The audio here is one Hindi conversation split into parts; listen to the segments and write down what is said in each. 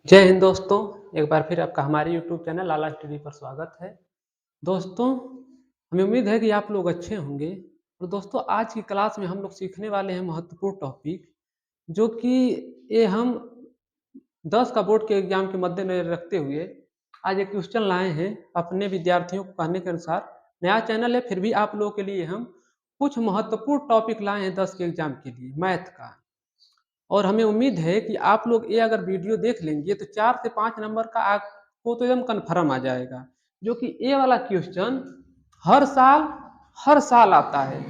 जय हिंद दोस्तों। एक बार फिर आपका हमारे यूट्यूब चैनल लाला स्टडी पर स्वागत है। दोस्तों, हमें उम्मीद है कि आप लोग अच्छे होंगे। और दोस्तों, आज की क्लास में हम लोग सीखने वाले हैं महत्वपूर्ण टॉपिक, जो कि ये हम 10 का बोर्ड के एग्जाम के मद्देनजर रखते हुए आज एक क्वेश्चन लाए हैं। अपने विद्यार्थियों को कहने के अनुसार नया चैनल है, फिर भी आप लोगों के लिए हम कुछ महत्वपूर्ण टॉपिक लाए हैं 10 के एग्जाम के लिए मैथ का। और हमें उम्मीद है कि आप लोग ये अगर वीडियो देख लेंगे तो 4 से 5 नंबर का आपको तो एकदम कन्फर्म आ जाएगा, जो कि ये वाला क्वेश्चन हर साल हर साल आता है।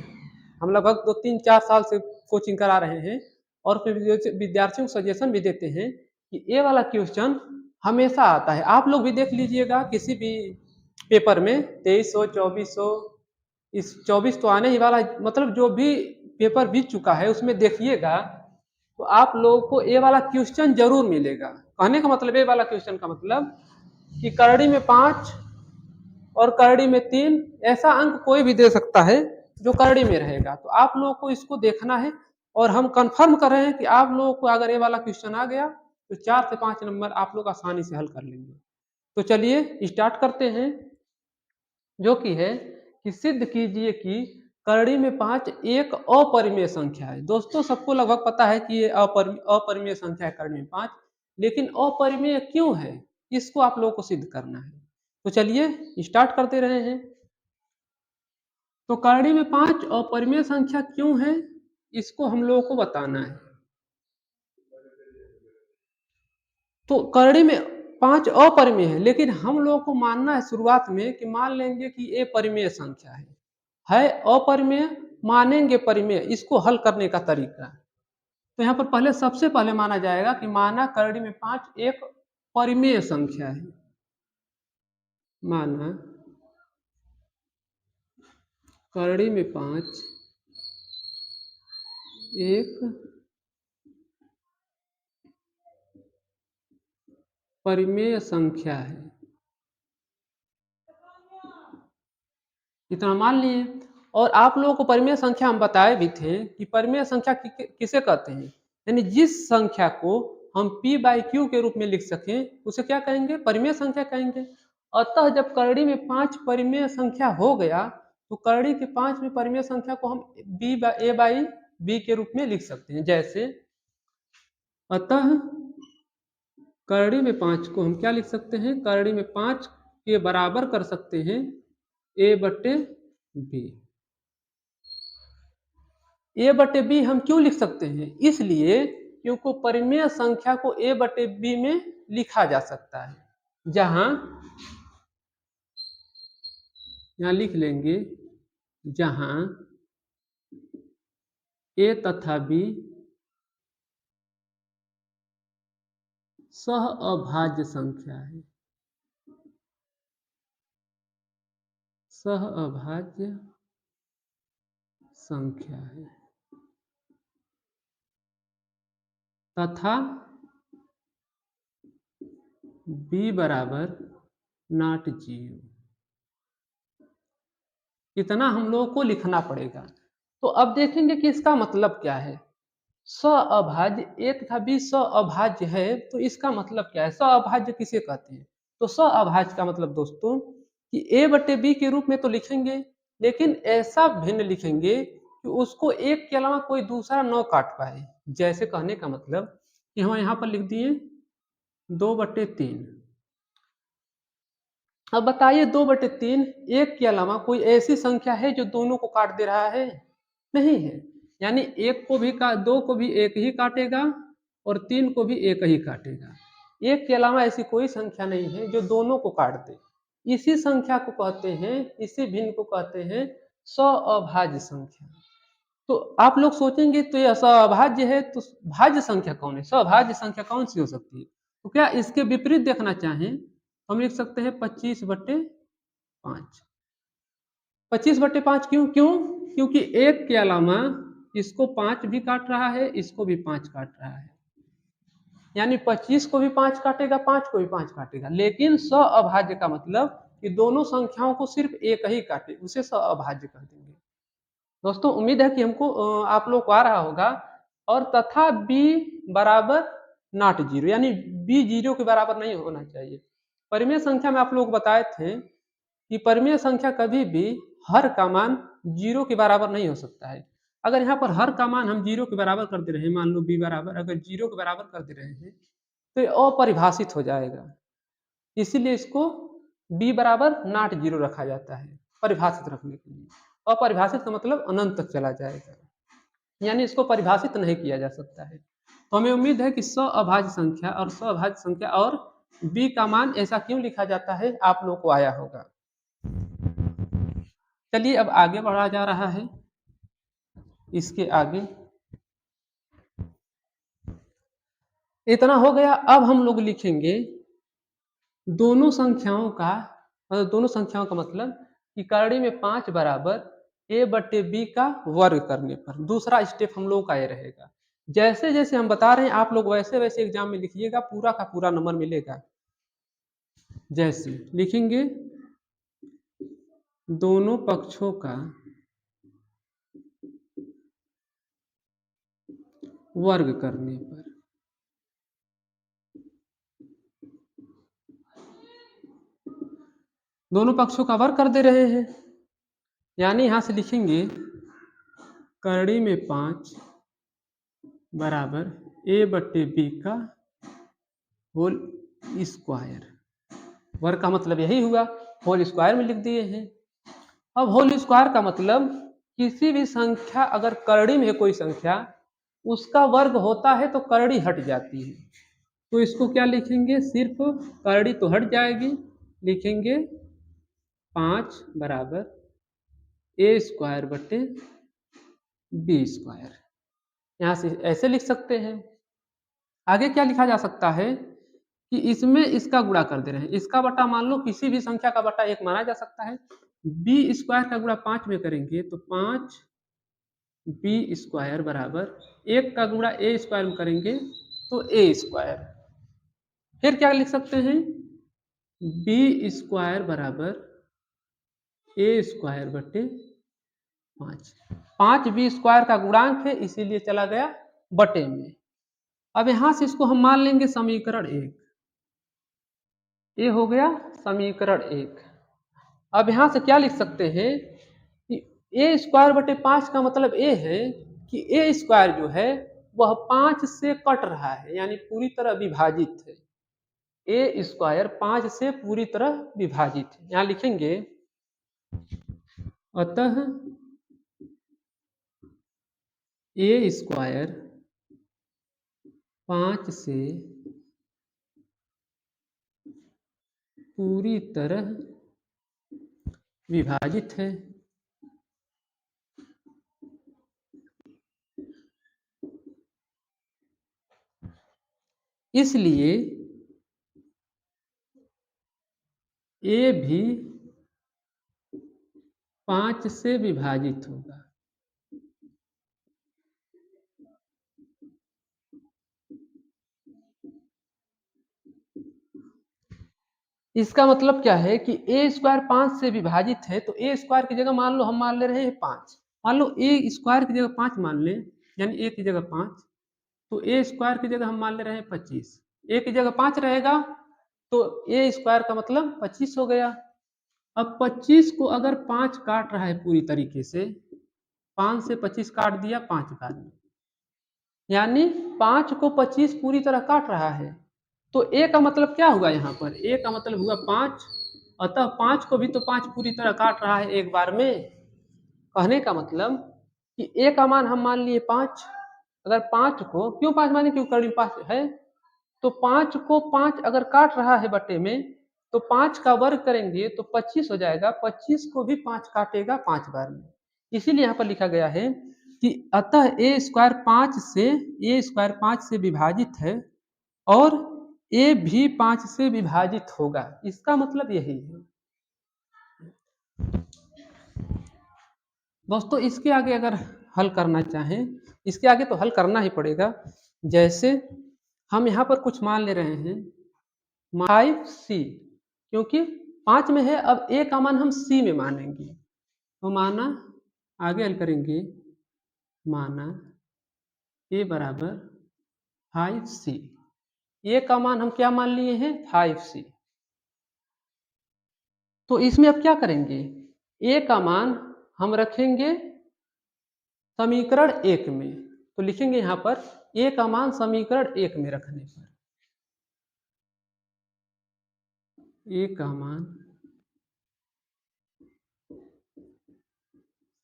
हम लगभग 2-3-4 साल से कोचिंग करा रहे हैं और फिर विद्यार्थियों को सजेशन भी देते हैं कि ये वाला क्वेश्चन हमेशा आता है। आप लोग भी देख लीजिएगा किसी भी पेपर में 2300 2400 इस 24 तो आने ही वाला, मतलब जो भी पेपर बीत चुका है उसमें देखिएगा तो आप लोगों को ये वाला क्वेश्चन जरूर मिलेगा। कहने का मतलब, ये वाला क्वेश्चन का मतलब कि करड़ी में 5 और करड़ी में 3 ऐसा अंक कोई भी दे सकता है जो करड़ी में रहेगा। तो आप लोगों को इसको देखना है और हम कंफर्म कर रहे हैं कि आप लोगों को अगर ये वाला क्वेश्चन आ गया तो 4 से 5 नंबर आप लोग आसानी से हल कर लेंगे। तो चलिए स्टार्ट करते हैं, जो कि है कि सिद्ध कीजिए कि करड़ी में 5 एक अपरिमेय संख्या है। दोस्तों, सबको लगभग पता है कि ये अपरिमेय संख्या है करड़ी में 5, लेकिन अपरिमेय क्यों है इसको आप लोगों को सिद्ध करना है। तो चलिए स्टार्ट करते रहे हैं। तो करड़ी में 5 अपरिमेय संख्या क्यों है इसको हम लोगों को बताना है। तो करड़ी में 5 अपरिमेय है, लेकिन हम लोगों को मानना है शुरुआत में कि मान लेंगे कि ये परिमेय संख्या है अपरिमेय, मानेंगे परिमेय। इसको हल करने का तरीका, तो यहाँ पर पहले सबसे पहले माना जाएगा कि माना करड़ी में 5 एक परिमेय संख्या है। माना करड़ी में 5 एक परिमेय संख्या है, इतना मान लिए। और आप लोगों को परिमेय संख्या हम बताए भी थे कि परिमेय संख्या किसे कहते हैं, यानी जिस संख्या को हम p बाई क्यू के रूप में लिख सकें उसे क्या कहेंगे, परिमेय संख्या कहेंगे। अतः जब करड़ी में 5 परिमेय संख्या हो गया तो करड़ी के 5वें परिमेय संख्या को हम ए बाई बी के रूप में लिख सकते हैं। जैसे अतः करड़ी में 5 को हम क्या लिख सकते हैं, करड़ी में 5 के बराबर कर सकते हैं ए बटे बी। ए बटे बी हम क्यों लिख सकते हैं, इसलिए क्योंकि परिमेय संख्या को ए बटे बी में लिखा जा सकता है। जहां यहां लिख लेंगे जहां ए तथा बी सह अभाज्य संख्या है, सह अभाज्य संख्या है, तथा बी बराबर नॉट जीरो। इतना हम लोगों को लिखना पड़ेगा। तो अब देखेंगे कि इसका मतलब क्या है। स अभाज्य ए तथा बी स अभाज्य है, तो इसका मतलब क्या है, स अभाज्य किसे कहते हैं। तो स अभाज्य का मतलब दोस्तों कि ए बटे बी के रूप में तो लिखेंगे, लेकिन ऐसा भिन्न लिखेंगे कि उसको एक के अलावा कोई दूसरा न काट पाए। जैसे कहने का मतलब कि हम यहाँ पर लिख दिए 2/3। अब बताइए 2/3 एक के अलावा कोई ऐसी संख्या है जो दोनों को काट दे रहा है, नहीं है। यानी एक को भी दो को भी एक ही काटेगा और 3 को भी एक ही काटेगा। एक के अलावा ऐसी कोई संख्या नहीं है जो दोनों को काट दे। इसी संख्या को कहते हैं, इसी भिन्न को कहते हैं सअभाज्य संख्या। तो आप लोग सोचेंगे तो यह सअभाज्य है तो भाज्य संख्या कौन है, सअभाज्य संख्या कौन सी हो सकती है। तो क्या इसके विपरीत देखना चाहें, हम लिख सकते हैं 25/5। 25/5 क्यों क्यों, क्योंकि एक के अलावा इसको 5 भी काट रहा है, इसको भी 5 काट रहा है। यानी 25 को भी 5 काटेगा, 5 को भी 5 काटेगा। लेकिन सअभाज्य का मतलब कि दोनों संख्याओं को सिर्फ एक ही काटे, उसे सअभाज्य कह देंगे। दोस्तों, उम्मीद है कि हमको आप लोग को आ रहा होगा। और तथा b बराबर नॉट जीरो, यानी बी जीरो के बराबर नहीं होना चाहिए। परिमेय संख्या में आप लोग बताए थे कि परिमेय संख्या कभी भी हर का मान जीरो के बराबर नहीं हो सकता है। अगर यहाँ पर हर का मान हम जीरो के बराबर कर दे रहे हैं, मान लो बी बराबर अगर जीरो के बराबर कर दे रहे हैं तो ये अपरिभाषित हो जाएगा, इसीलिए इसको बी बराबर नॉट जीरो रखा जाता है परिभाषित रखने के लिए। अपरिभाषित का मतलब अनंत तक चला जाएगा, यानी इसको परिभाषित नहीं किया जा सकता है। तो हमें उम्मीद है कि सअभाज्य संख्या और सअभाज्य संख्या और बी का मान ऐसा क्यों लिखा जाता है आप लोग को आया होगा। चलिए अब आगे बढ़ा जा रहा है। इसके आगे इतना हो गया। अब हम लोग लिखेंगे दोनों संख्याओं का, मतलब दोनों संख्याओं का मतलब कि करड़ी में 5 बराबर ए बट्टे बी का वर्ग करने पर दूसरा स्टेप हम लोग का ये रहेगा। जैसे जैसे हम बता रहे हैं आप लोग वैसे वैसे एग्जाम में लिखिएगा, पूरा का पूरा नंबर मिलेगा। जैसे लिखेंगे दोनों पक्षों का वर्ग करने पर दोनों पक्षों का वर्ग कर दे रहे हैं, यानी यहां से लिखेंगे करड़ी में 5 बराबर ए बट्टे बी का होल स्क्वायर। वर्ग का मतलब यही हुआ, होल स्क्वायर में लिख दिए हैं। अब होल स्क्वायर का मतलब किसी भी संख्या अगर करड़ी में है कोई संख्या, उसका वर्ग होता है तो करड़ी हट जाती है, तो इसको क्या लिखेंगे, सिर्फ करड़ी तो हट जाएगी, लिखेंगे 5 बराबर ए स्क्वायर बटे बी स्क्वायर। यहां से ऐसे लिख सकते हैं। आगे क्या लिखा जा सकता है कि इसमें इसका गुणा कर दे रहे हैं, इसका बटा मान लो किसी भी संख्या का बटा 1 माना जा सकता है। बी स्क्वायर का गुणा 5 में करेंगे तो 5 बी स्क्वायर बराबर 1 का गुणा ए स्क्वायर में करेंगे तो ए स्क्वायर। फिर क्या लिख सकते हैं, बी स्क्वायर बराबर ए स्क्वायर बटे 5। 5 बी स्क्वायर का गुणांक है इसीलिए चला गया बटे में। अब यहां से इसको हम मान लेंगे समीकरण 1, ये हो गया समीकरण 1। अब यहां से क्या लिख सकते हैं कि ए स्क्वायर बटे 5 का मतलब ये है कि ए स्क्वायर जो है वह 5 से कट रहा है, यानी पूरी तरह विभाजित है। ए स्क्वायर 5 से पूरी तरह विभाजित है। यहां लिखेंगे अतः ए स्क्वायर 5 से पूरी तरह विभाजित है। इसलिए ए भी 5 से विभाजित होगा। इसका मतलब क्या है कि ए स्क्वायर 5 से विभाजित है, तो ए स्क्वायर की जगह मान लो हम मान ले रहे हैं 5, मान लो ए स्क्वायर की जगह 5 मान लें, यानी ए की जगह 5, तो ए स्क्वायर की जगह हम मान ले रहे हैं 25। ए की जगह 5 रहेगा तो ए स्क्वायर का मतलब 25 हो गया। अब 25 को अगर 5 काट रहा है पूरी तरीके से, 5 से 25 काट दिया 5 बार में, यानी 5 को 25 पूरी तरह काट रहा है, तो ए का मतलब क्या हुआ, यहाँ पर ए का मतलब हुआ 5, अतः 5 को भी तो 5 पूरी तरह काट रहा है एक बार में। कहने का मतलब कि ए का मान हम मान लिए 5, अगर 5 को क्यों 5 माने, क्यों करड़ी 5 है, तो 5 को 5 अगर काट रहा है बटे में, तो 5 का वर्ग करेंगे तो 25 हो जाएगा, 25 को भी 5 काटेगा 5 बार में। इसीलिए यहाँ पर लिखा गया है कि अतः ए स्क्वायर 5 से विभाजित है और ए भी 5 से विभाजित होगा, इसका मतलब यही है। दोस्तों इसके आगे अगर हल करना चाहें, इसके आगे तो हल करना ही पड़ेगा। जैसे हम यहाँ पर कुछ मान ले रहे हैं 5c, क्योंकि 5 में है, अब ए का मान हम c में मानेंगे, तो माना आगे हल करेंगे, माना ए बराबर 5c। ए का मान हम क्या मान लिए हैं 5c। तो इसमें अब क्या करेंगे, ए का मान हम रखेंगे समीकरण 1 में। तो लिखेंगे यहां पर ए का मान समीकरण 1 में रखने पर ए का मान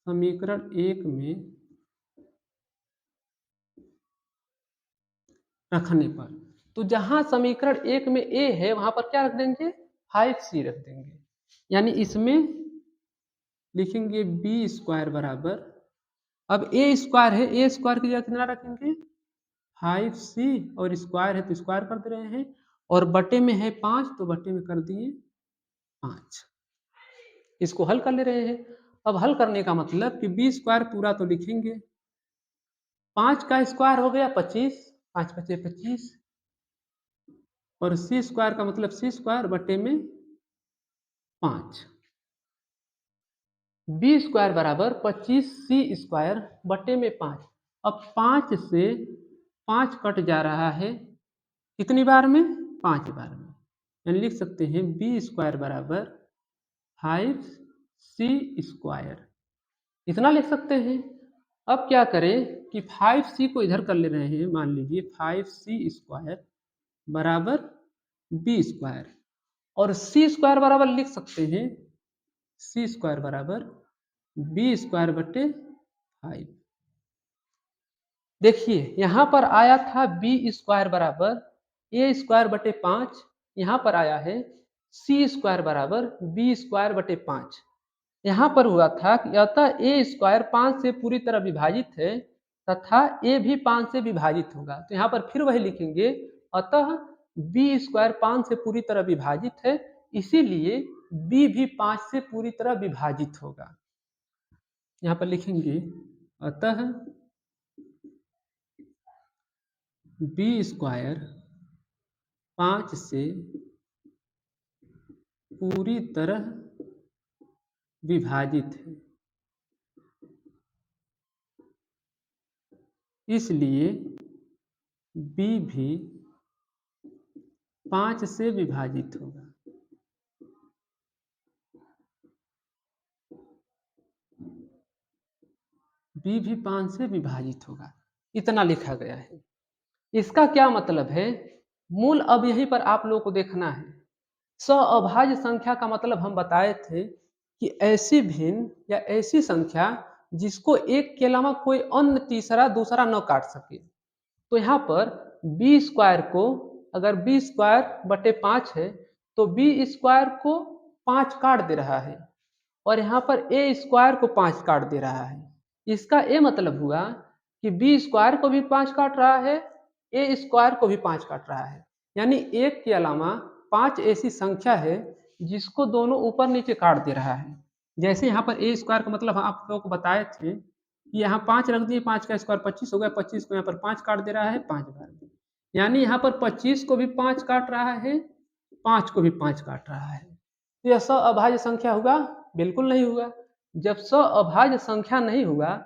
समीकरण 1 में रखने पर, तो जहां समीकरण 1 में ए है वहां पर क्या रख देंगे 5c रख देंगे। यानी इसमें लिखेंगे बी स्क्वायर बराबर, अब ए स्क्वायर है, ए स्क्वायर की जगह कितना रखेंगे 5c, और स्क्वायर है तो स्क्वायर कर दे रहे हैं, और बटे में है 5 तो बटे में कर दिए 5। इसको हल कर ले रहे हैं। अब हल करने का मतलब कि बी स्क्वायर पूरा तो लिखेंगे, 5 का स्क्वायर हो गया 25, 5 बचे 25, और सी स्क्वायर का मतलब सी स्क्वायर बटे में 5। बी स्क्वायर बराबर 25c स्क्वायर बटे में 5। अब 5 से 5 कट जा रहा है कितनी बार में 5 बार में, यानी लिख सकते हैं बी स्क्वायर बराबर 5c स्क्वायर, इतना लिख सकते हैं। अब क्या करें कि 5c को इधर कर ले रहे हैं, मान लीजिए 5c स्क्वायर बराबर बी स्क्वायर, और सी स्क्वायर बराबर लिख सकते हैं सी स्क्वायर बराबर बी स्क्वायर बटे 5। देखिए यहां पर आया था बी स्क्वायर बराबर ए स्क्वायर बटे 5, यहां पर आया है सी स्क्वायर बराबर बी स्क्वायर बटे 5। यहां पर हुआ था कि अतः ए स्क्वायर 5 से पूरी तरह विभाजित है तथा ए भी 5 से विभाजित होगा। तो यहाँ पर फिर वही लिखेंगे, अतः बी स्क्वायर 5 से पूरी तरह विभाजित है, इसीलिए बी भी 5 से पूरी तरह विभाजित होगा। यहाँ पर लिखेंगे अतः बी स्क्वायर 5 से पूरी तरह विभाजित है, इसलिए बी भी 5 से विभाजित होगा। बी भी 5 से विभाजित होगा, इतना लिखा गया है। इसका क्या मतलब है, मूल अब यहीं पर आप लोगों को देखना है। सअभाज्य संख्या का मतलब हम बताए थे कि ऐसी भिन्न या ऐसी संख्या जिसको एक के अलावा कोई अन्य तीसरा दूसरा न काट सके। तो यहाँ पर बी स्क्वायर को, अगर बी स्क्वायर बटे 5 है तो बी स्क्वायर को 5 काट दे रहा है, और यहाँ पर ए स्क्वायर को 5 काट दे रहा है। इसका ये मतलब हुआ कि बी स्क्वायर को भी 5 काट रहा है, ए स्क्वायर को भी 5 काट रहा है। यानी एक के अलावा 5 ऐसी संख्या है जिसको दोनों ऊपर नीचे काट दे रहा है। जैसे यहाँ पर ए स्क्वायर का मतलब आप लोगों को बताए थे कि यहाँ 5 रख दिए, 5 का स्क्वायर 25 हो गया, 25 को यहाँ पर 5 काट दे रहा है 5 बार। यानी यहाँ पर 25 को भी 5 काट रहा है, 5 को भी 5 काट रहा है। तो यह सअभाज्य संख्या हुआ? बिल्कुल नहीं हुआ। जब सअभाज्य संख्या नहीं हुआ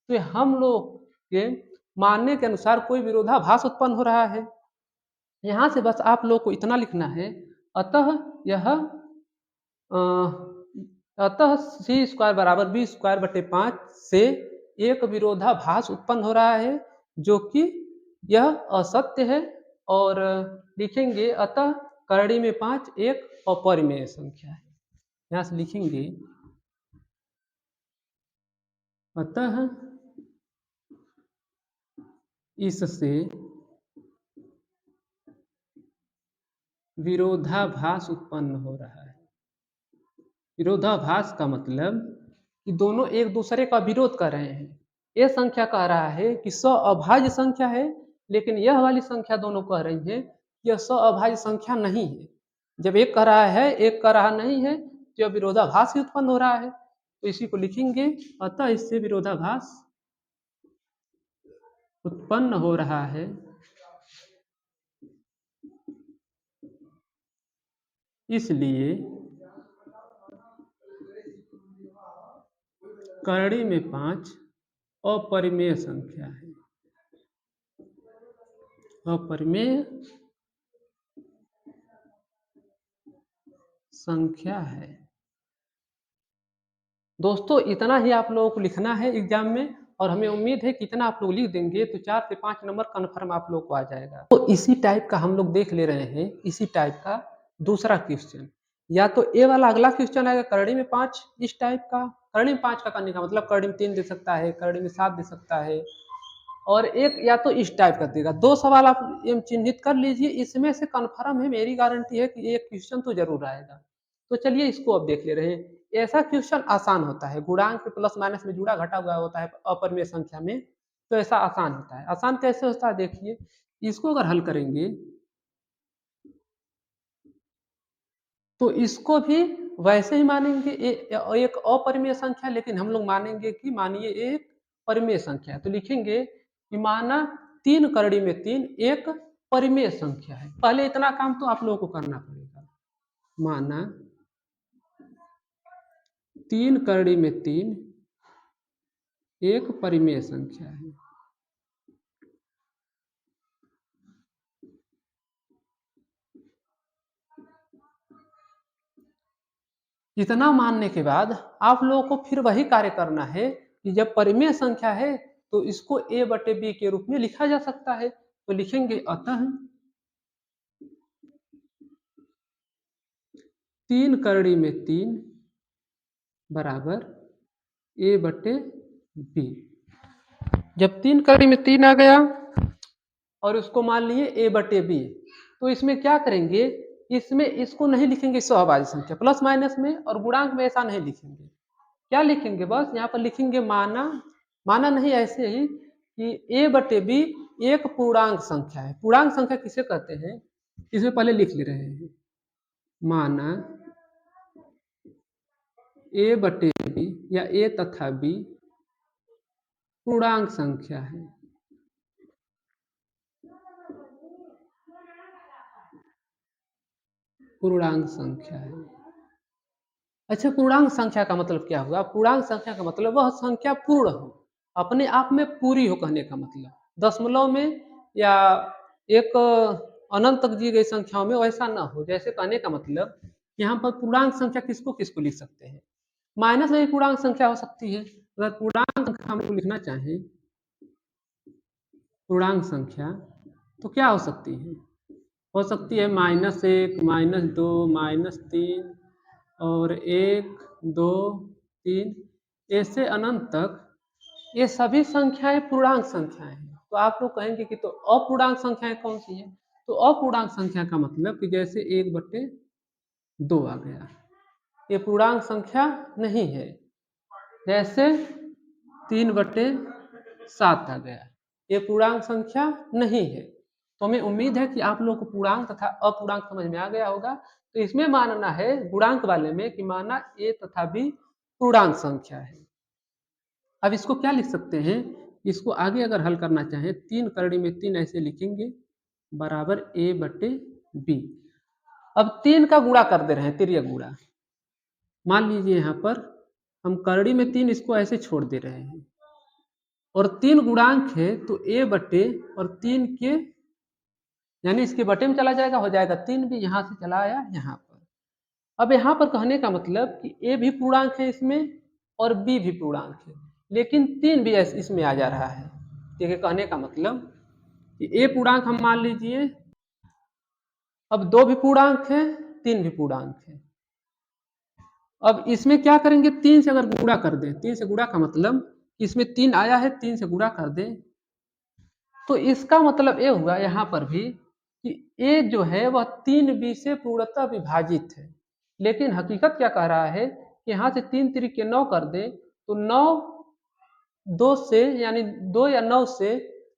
तो हम लोग के मानने के अनुसार कोई विरोधाभास उत्पन्न हो रहा है। यहाँ से बस आप लोग को इतना लिखना है, अतः यह अतः सी स्क्वायर बराबर बी स्क्वायर बटे 5 से एक विरोधाभास उत्पन्न हो रहा है, जो कि यह असत्य है। और लिखेंगे अतः करड़ी में 5 एक अपरिमेय संख्या है। यहाँ से लिखेंगे अतः इससे विरोधाभास उत्पन्न हो रहा है। विरोधाभास का मतलब कि दोनों एक दूसरे का विरोध कर रहे हैं। यह संख्या कह रहा है कि सअभाज्य संख्या है, लेकिन यह वाली संख्या दोनों कह रही है कि यह सअभाज्य संख्या नहीं है। जब एक कह रहा है एक कह रहा नहीं है तो यह विरोधाभास ही उत्पन्न हो रहा है। तो इसी को लिखेंगे, अतः इससे विरोधाभास उत्पन्न हो रहा है, इसलिए करड़ी में 5 अपरिमेय संख्या है। अपरिमेय संख्या है। दोस्तों इतना ही आप लोगों को लिखना है एग्जाम में, और हमें उम्मीद है कि इतना आप लोग लिख देंगे तो 4 से 5 नंबर कन्फर्म आप लोग को आ जाएगा। तो इसी टाइप का हम लोग देख ले रहे हैं, इसी टाइप का दूसरा क्वेश्चन। या तो ए वाला अगला क्वेश्चन आएगा करड़ी में 5, इस टाइप का। करड़ी में 5 का करने का मतलब करड़ी में 3 दे सकता है, करड़ी में 7 दे सकता है, और एक या तो इस टाइप का देगा। 2 सवाल आप चिन्हित कर लीजिए, इसमें से कन्फर्म है, मेरी गारंटी है कि एक क्वेश्चन तो जरूर आएगा। तो चलिए इसको अब देख ले रहे हैं। ऐसा क्वेश्चन आसान होता है, गुणांक पे प्लस माइनस में जुड़ा घटा हुआ होता है अपरिमेय संख्या में, तो ऐसा आसान होता है। आसान कैसे होता है देखिए, इसको अगर हल करेंगे तो इसको भी वैसे ही मानेंगे एक अपरिमेय संख्या, लेकिन हम लोग मानेंगे कि मानिए एक परिमेय संख्या है। तो लिखेंगे कि माना 3 करड़ी में 3 एक परिमेय संख्या है। पहले इतना काम तो आप लोगों को करना पड़ेगा। माना 3 करड़ी में 3 एक परिमेय संख्या है। इतना मानने के बाद आप लोगों को फिर वही कार्य करना है कि जब परिमेय संख्या है तो इसको a बटे b के रूप में लिखा जा सकता है। तो लिखेंगे अतः 3 करड़ी में 3 बराबर a बटे b। जब 3 करड़ी में 3 आ गया और उसको मान लिए a बटे b, तो इसमें क्या करेंगे, इसमें इसको नहीं लिखेंगे सहभाज्य संख्या प्लस माइनस में, और गुणांक में ऐसा नहीं लिखेंगे। क्या लिखेंगे, बस यहाँ पर लिखेंगे माना, माना नहीं ऐसे ही कि a बटे b एक पूर्णांक संख्या है। पूर्णांक संख्या किसे कहते हैं, इसमें पहले लिख ले रहे हैं। माना a बटे b या a तथा b पूर्णांक संख्या है। पूर्णांक संख्या है। अच्छा, पूर्णांक संख्या का मतलब क्या हुआ, पूर्णांक संख्या का मतलब वह संख्या पूर्ण हो, अपने आप में पूरी हो, कहने का मतलब दशमलव में या एक अनंत तक दी गई संख्याओं में वैसा ना हो। जैसे कहने का मतलब यहाँ पर पूर्णांक संख्या किसको किसको लिख सकते हैं, माइनस में भी पूर्णांक संख्या हो सकती है। अगर पूर्णांक संख्या हम लोग लिखना चाहें, पूर्णांक संख्या तो क्या हो सकती है, हो सकती है -1 -2 -3 और 1 2 3, ऐसे अनंत तक ये सभी संख्याएं पूर्णांक संख्याएं हैं। तो आप लोग कहेंगे कि तो अपूर्णांक संख्याएं कौन सी हैं, तो अपूर्णांक संख्या का मतलब कि जैसे 1/2 आ गया, ये पूर्णांक संख्या नहीं है। जैसे 3/7 आ गया, ये पूर्णांक संख्या नहीं है। तो हमें उम्मीद है कि आप लोगों को पूर्णांक तथा अपूर्णांक समझ में आ गया होगा। तो इसमें मानना है गुणांक वाले में कि माना a तथा b पूर्णांक संख्या है। अब इसको क्या लिख सकते हैं, इसको आगे अगर हल करना चाहें 3 करड़ी में 3 ऐसे लिखेंगे बराबर a बटे b। अब 3 का गुणा कर दे रहे हैं, तिर्यक गुणा। मान लीजिए यहाँ पर हम करड़ी में 3 इसको ऐसे छोड़ दे रहे हैं, और 3 गुणांक है तो a बटे और 3 के यानी इसके बटे में चला जाएगा, हो जाएगा 3 भी, यहाँ से चला आया यहाँ पर। अब यहाँ पर कहने का मतलब कि a भी पूर्णांक है इसमें और b भी पूर्णांक है, लेकिन 3 भी इसमें आ जा रहा है। ठीक है, कहने का मतलब कि a पूर्णांक हम मान लीजिए, अब 2 भी पूर्णांक है, 3 भी पूर्णांक है। अब इसमें क्या करेंगे, 3 से अगर गुणा कर दें, 3 से गुणा का मतलब इसमें 3 आया है, 3 से गुणा कर दें, तो इसका मतलब ये हुआ यहाँ पर भी कि a जो है वह 3b से पूर्णतः विभाजित है। लेकिन हकीकत क्या कह रहा है कि यहाँ से 3 तिरिके 9 कर दे तो 9 2 से यानी 2 या 9 से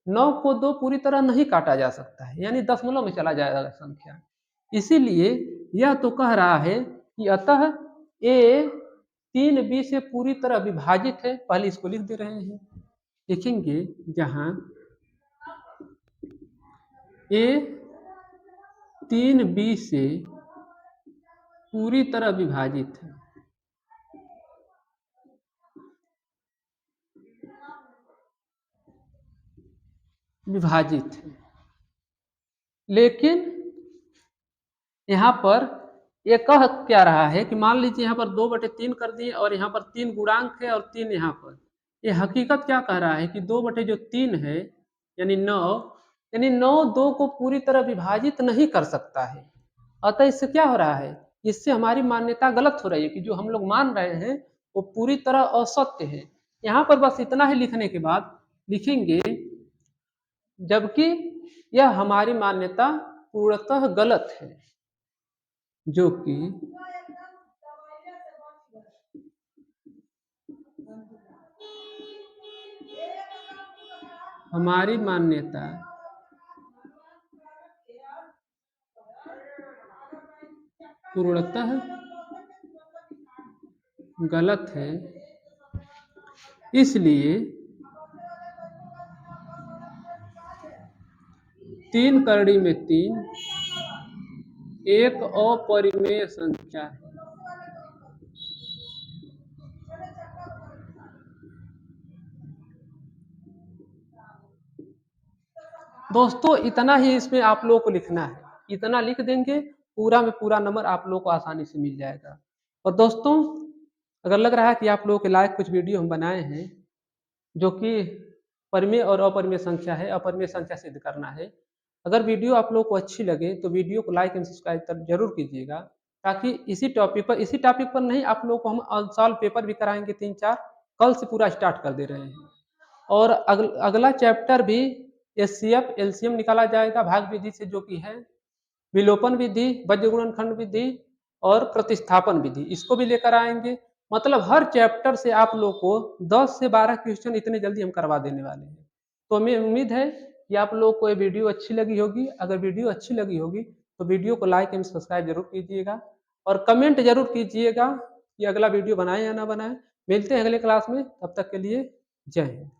9 को 2 पूरी तरह नहीं काटा जा सकता है, यानी दशमलव में चला जाएगा संख्या। इसीलिए यह तो कह रहा है कि अतः a 3b से पूरी तरह विभाजित है। पहले इसको लिख दे रहे हैं, लिखेंगे जहां a 3b से पूरी तरह विभाजित है। विभाजित है, लेकिन यहाँ पर ये कह क्या रहा है कि मान लीजिए यहाँ पर 2/3 कर दिए और यहाँ पर 3 गुणांक है और 3 यहाँ पर। ये हकीकत क्या कह रहा है कि 2/3 है यानी 9, यानी 9 2 को पूरी तरह विभाजित नहीं कर सकता है। अतः इससे क्या हो रहा है, इससे हमारी मान्यता गलत हो रही है कि जो हम लोग मान रहे हैं वो पूरी तरह असत्य है। यहाँ पर बस इतना ही लिखने के बाद लिखेंगे जबकि यह हमारी मान्यता पूर्णतः गलत है, जो कि हमारी मान्यता पूर्णतः गलत है, इसलिए 3 करड़ी में 3 एक अपरिमेय संख्या है। दोस्तों इतना ही इसमें आप लोगों को लिखना है, इतना लिख देंगे पूरा में पूरा नंबर आप लोगों को आसानी से मिल जाएगा। और दोस्तों अगर लग रहा है कि आप लोगों के लायक कुछ वीडियो हम बनाए हैं जो कि परिमेय और अपरिमेय संख्या है, अपरिमेय संख्या सिद्ध करना है, अगर वीडियो आप लोगों को अच्छी लगे तो वीडियो को लाइक एंड सब्सक्राइब जरूर कीजिएगा, ताकि इसी टॉपिक पर नहीं आप लोगों को हम अनसॉल्व पेपर भी कराएंगे 3-4, कल से पूरा स्टार्ट कर दे रहे हैं। और अगला चैप्टर भी एचसीएफ एलसीएम निकाला जाएगा भाग विधि से, जो कि है विलोपन विधि, वज्र गुणनखंड विधि और प्रतिस्थापन विधि, इसको भी लेकर आएंगे। मतलब हर चैप्टर से आप लोग को 10 से 12 क्वेश्चन इतने जल्दी हम करवा देने वाले हैं। तो हमें उम्मीद है कि आप लोग को ये वीडियो अच्छी लगी होगी। अगर वीडियो अच्छी लगी होगी तो वीडियो को लाइक एंड सब्सक्राइब जरूर कीजिएगा और कमेंट जरूर कीजिएगा कि अगला वीडियो बनाए या ना बनाए। मिलते हैं अगले क्लास में, तब तक के लिए जय हिंद।